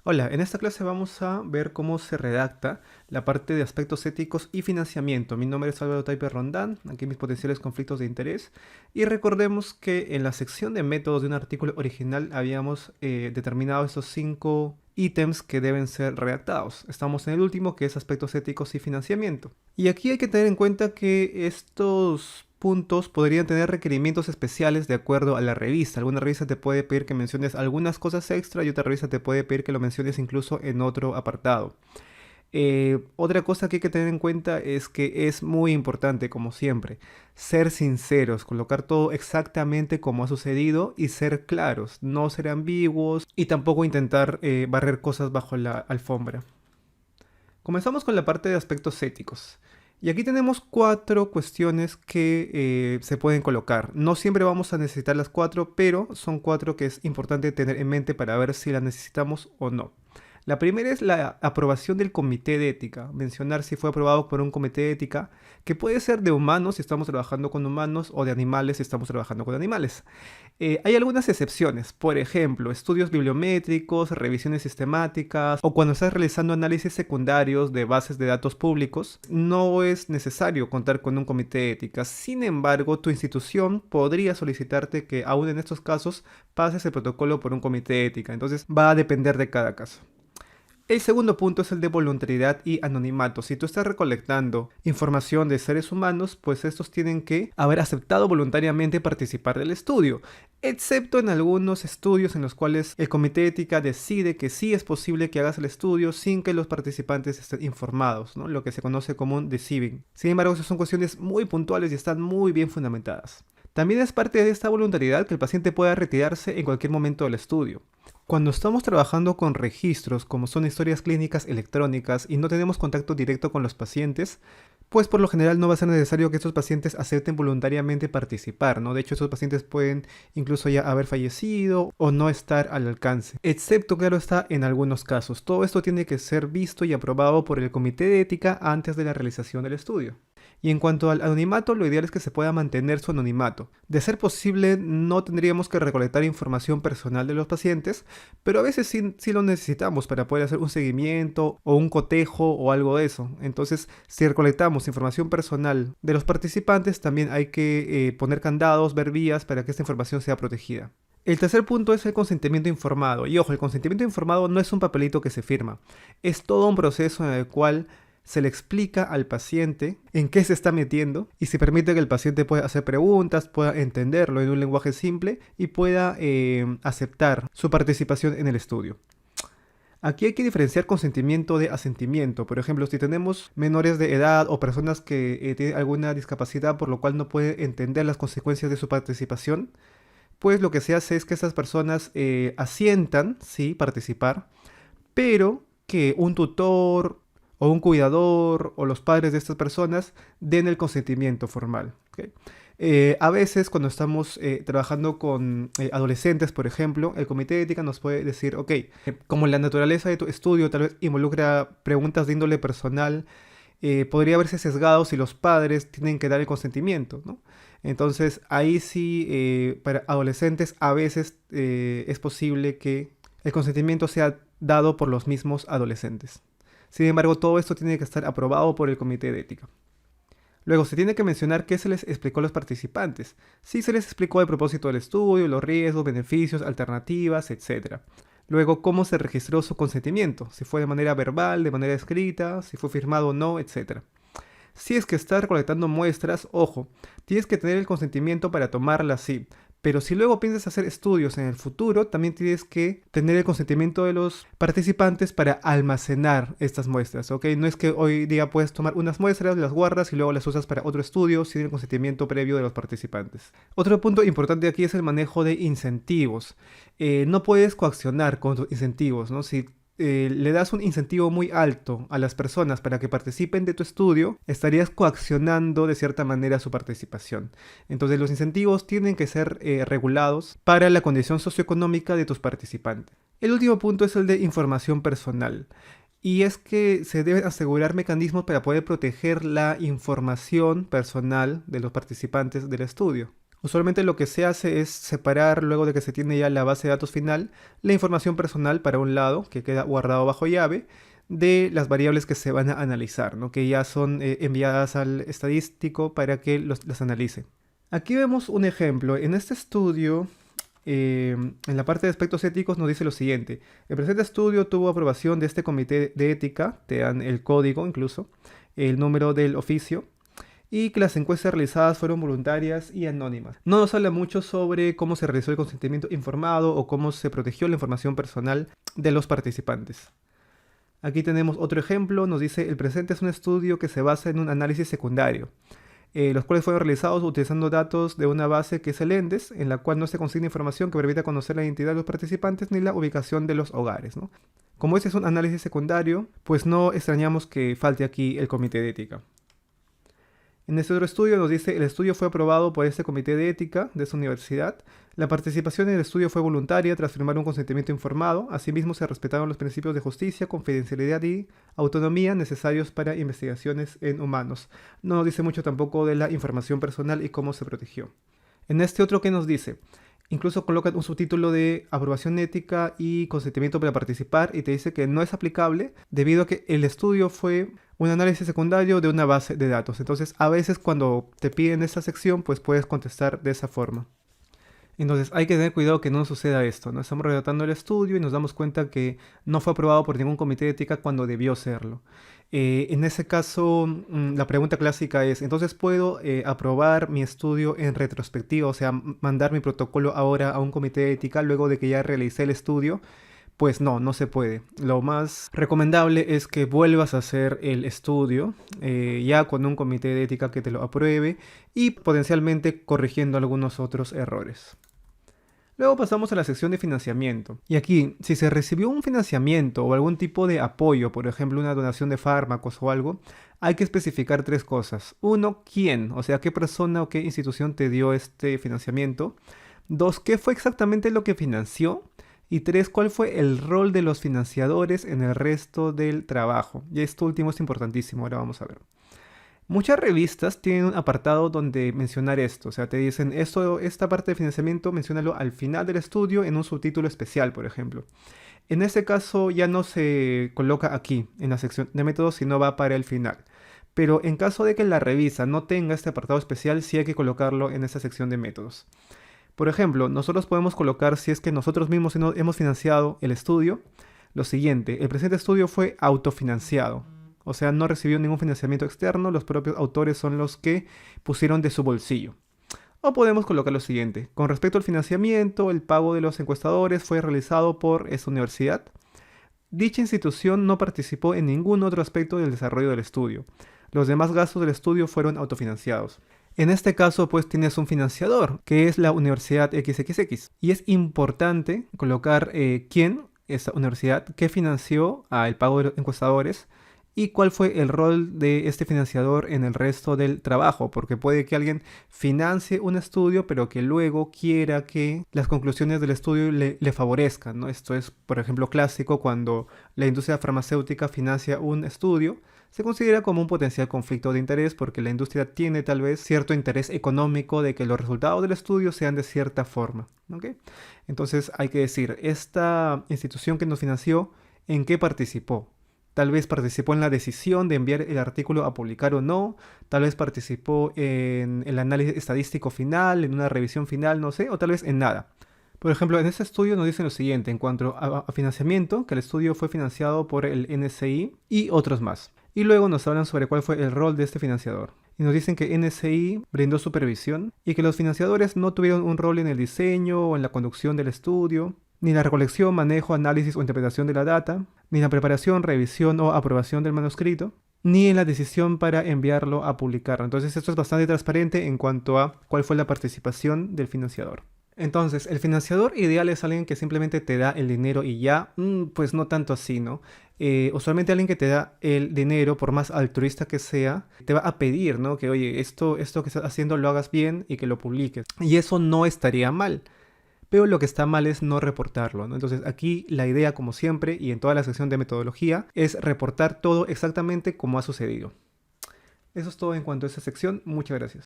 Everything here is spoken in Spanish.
Hola, en esta clase vamos a ver cómo se redacta la parte de aspectos éticos y financiamiento. Mi nombre es Álvaro Taiper Rondán, aquí mis potenciales conflictos de interés. Y recordemos que en la sección de métodos de un artículo original habíamos determinado estos 5 ítems que deben ser redactados. Estamos en el último, que es aspectos éticos y financiamiento. Y aquí hay que tener en cuenta que estos puntos podrían tener requerimientos especiales de acuerdo a la revista. Alguna revista te puede pedir que menciones algunas cosas extra y otra revista te puede pedir que lo menciones incluso en otro apartado. Otra cosa que hay que tener en cuenta es que es muy importante, como siempre, ser sinceros, colocar todo exactamente como ha sucedido y ser claros, no ser ambiguos y tampoco intentar barrer cosas bajo la alfombra. Comenzamos con la parte de aspectos éticos. Y aquí tenemos 4 cuestiones que se pueden colocar. No siempre vamos a necesitar las 4, pero son 4 que es importante tener en mente para ver si las necesitamos o no. La primera es la aprobación del comité de ética. Mencionar si fue aprobado por un comité de ética, que puede ser de humanos si estamos trabajando con humanos o de animales si estamos trabajando con animales. Hay algunas excepciones, por ejemplo, estudios bibliométricos, revisiones sistemáticas o cuando estás realizando análisis secundarios de bases de datos públicos, no es necesario contar con un comité de ética. Sin embargo, tu institución podría solicitarte que aún en estos casos pases el protocolo por un comité de ética. Entonces va a depender de cada caso. El segundo punto es el de voluntariedad y anonimato. Si tú estás recolectando información de seres humanos, pues estos tienen que haber aceptado voluntariamente participar del estudio, excepto en algunos estudios en los cuales el comité de ética decide que sí es posible que hagas el estudio sin que los participantes estén informados, ¿no? Lo que se conoce como un deceiving. Sin embargo, esas son cuestiones muy puntuales y están muy bien fundamentadas. También es parte de esta voluntariedad que el paciente pueda retirarse en cualquier momento del estudio. Cuando estamos trabajando con registros, como son historias clínicas electrónicas y no tenemos contacto directo con los pacientes, pues por lo general no va a ser necesario que estos pacientes acepten voluntariamente participar, ¿no? De hecho, estos pacientes pueden incluso ya haber fallecido o no estar al alcance. Excepto, claro está, en algunos casos. Todo esto tiene que ser visto y aprobado por el comité de ética antes de la realización del estudio. Y en cuanto al anonimato, lo ideal es que se pueda mantener su anonimato. De ser posible, no tendríamos que recolectar información personal de los pacientes, pero a veces sí lo necesitamos para poder hacer un seguimiento o un cotejo o algo de eso. Entonces, si recolectamos información personal de los participantes, también hay que poner candados, ver vías para que esta información sea protegida. El tercer punto es el consentimiento informado. Y ojo, el consentimiento informado no es un papelito que se firma. Es todo un proceso en el cual se le explica al paciente en qué se está metiendo y se permite que el paciente pueda hacer preguntas, pueda entenderlo en un lenguaje simple y pueda aceptar su participación en el estudio. Aquí hay que diferenciar consentimiento de asentimiento. Por ejemplo, si tenemos menores de edad o personas que tienen alguna discapacidad por lo cual no pueden entender las consecuencias de su participación, pues lo que se hace es que esas personas asientan, sí, participar, pero que un tutor o un cuidador o los padres de estas personas den el consentimiento formal. ¿Ok? A veces cuando estamos trabajando con adolescentes, por ejemplo, el comité de ética nos puede decir, ok, como la naturaleza de tu estudio tal vez involucra preguntas de índole personal, podría verse sesgado si los padres tienen que dar el consentimiento, ¿no? Entonces ahí sí, para adolescentes a veces es posible que el consentimiento sea dado por los mismos adolescentes. Sin embargo, todo esto tiene que estar aprobado por el comité de ética. Luego, se tiene que mencionar qué se les explicó a los participantes. Si se les explicó el propósito del estudio, los riesgos, beneficios, alternativas, etc. Luego, cómo se registró su consentimiento, si fue de manera verbal, de manera escrita, si fue firmado o no, etc. Si es que estás recolectando muestras, ojo, tienes que tener el consentimiento para tomarlas, sí. Pero si luego piensas hacer estudios en el futuro, también tienes que tener el consentimiento de los participantes para almacenar estas muestras, ¿ok? No es que hoy día puedes tomar unas muestras, las guardas y luego las usas para otro estudio sin el consentimiento previo de los participantes. Otro punto importante aquí es el manejo de incentivos. No puedes coaccionar con tus incentivos, ¿no? Si le das un incentivo muy alto a las personas para que participen de tu estudio, estarías coaccionando de cierta manera su participación. Entonces los incentivos tienen que ser regulados para la condición socioeconómica de tus participantes. El último punto es el de información personal. Y es que se deben asegurar mecanismos para poder proteger la información personal de los participantes del estudio. Usualmente lo que se hace es separar, luego de que se tiene ya la base de datos final, la información personal para un lado, que queda guardado bajo llave, de las variables que se van a analizar, ¿no? Que ya son enviadas al estadístico para que las analice. Aquí vemos un ejemplo. En este estudio, en la parte de aspectos éticos nos dice lo siguiente. El presente estudio tuvo aprobación de este comité de ética, te dan el código incluso, el número del oficio, y que las encuestas realizadas fueron voluntarias y anónimas. No nos habla mucho sobre cómo se realizó el consentimiento informado o cómo se protegió la información personal de los participantes. Aquí tenemos otro ejemplo, nos dice el presente es un estudio que se basa en un análisis secundario, los cuales fueron realizados utilizando datos de una base que es el ENDES, en la cual no se consigna información que permita conocer la identidad de los participantes ni la ubicación de los hogares, ¿no? Como este es un análisis secundario, pues no extrañamos que falte aquí el comité de ética. En este otro estudio nos dice, el estudio fue aprobado por este comité de ética de esta universidad. La participación en el estudio fue voluntaria tras firmar un consentimiento informado. Asimismo, se respetaron los principios de justicia, confidencialidad y autonomía necesarios para investigaciones en humanos. No nos dice mucho tampoco de la información personal y cómo se protegió. En este otro que nos dice, incluso colocan un subtítulo de aprobación ética y consentimiento para participar y te dice que no es aplicable debido a que el estudio fue un análisis secundario de una base de datos. Entonces, a veces cuando te piden esta sección, pues puedes contestar de esa forma. Entonces, hay que tener cuidado que no suceda esto, ¿no? Estamos redactando el estudio y nos damos cuenta que no fue aprobado por ningún comité de ética cuando debió serlo. En ese caso, la pregunta clásica es, ¿entonces puedo aprobar mi estudio en retrospectiva? O sea, mandar mi protocolo ahora a un comité de ética luego de que ya realicé el estudio. Pues no, no se puede. Lo más recomendable es que vuelvas a hacer el estudio ya con un comité de ética que te lo apruebe y potencialmente corrigiendo algunos otros errores. Luego pasamos a la sección de financiamiento. Y aquí, si se recibió un financiamiento o algún tipo de apoyo, por ejemplo una donación de fármacos o algo, hay que especificar tres cosas. Uno, ¿quién? O sea, ¿qué persona o qué institución te dio este financiamiento? Dos, ¿qué fue exactamente lo que financió? Y tres, ¿cuál fue el rol de los financiadores en el resto del trabajo? Y esto último es importantísimo, ahora vamos a ver. Muchas revistas tienen un apartado donde mencionar esto, o sea, te dicen esta parte de financiamiento, menciónalo al final del estudio en un subtítulo especial, por ejemplo. En este caso ya no se coloca aquí, en la sección de métodos, sino va para el final. Pero en caso de que la revista no tenga este apartado especial, sí hay que colocarlo en esta sección de métodos. Por ejemplo, nosotros podemos colocar, si es que nosotros mismos hemos financiado el estudio, lo siguiente, el presente estudio fue autofinanciado. O sea, no recibió ningún financiamiento externo, los propios autores son los que pusieron de su bolsillo. O podemos colocar lo siguiente, con respecto al financiamiento, el pago de los encuestadores fue realizado por esta universidad. Dicha institución no participó en ningún otro aspecto del desarrollo del estudio. Los demás gastos del estudio fueron autofinanciados. En este caso, pues tienes un financiador, que es la Universidad XXX. Y es importante colocar quién, esa universidad, que financió el pago de los encuestadores y cuál fue el rol de este financiador en el resto del trabajo, porque puede que alguien financie un estudio, pero que luego quiera que las conclusiones del estudio le favorezcan, ¿no? Esto es, por ejemplo, clásico cuando la industria farmacéutica financia un estudio. Se considera como un potencial conflicto de interés porque la industria tiene tal vez cierto interés económico de que los resultados del estudio sean de cierta forma, ¿ok? Entonces hay que decir, esta institución que nos financió, ¿en qué participó? Tal vez participó en la decisión de enviar el artículo a publicar o no, tal vez participó en el análisis estadístico final, en una revisión final, no sé, o tal vez en nada. Por ejemplo, en este estudio nos dicen lo siguiente en cuanto a financiamiento, que el estudio fue financiado por el NSI y otros más. Y luego nos hablan sobre cuál fue el rol de este financiador. Y nos dicen que NSI brindó supervisión y que los financiadores no tuvieron un rol en el diseño o en la conducción del estudio, ni la recolección, manejo, análisis o interpretación de la data, ni la preparación, revisión o aprobación del manuscrito, ni en la decisión para enviarlo a publicar. Entonces esto es bastante transparente en cuanto a cuál fue la participación del financiador. Entonces, el financiador ideal es alguien que simplemente te da el dinero y ya, pues no tanto así, ¿no? Usualmente alguien que te da el dinero, por más altruista que sea, te va a pedir, ¿no? Que, oye, esto que estás haciendo lo hagas bien y que lo publiques. Y eso no estaría mal. Pero lo que está mal es no reportarlo, ¿no? Entonces aquí la idea, como siempre, y en toda la sección de metodología, es reportar todo exactamente como ha sucedido. Eso es todo en cuanto a esta sección. Muchas gracias.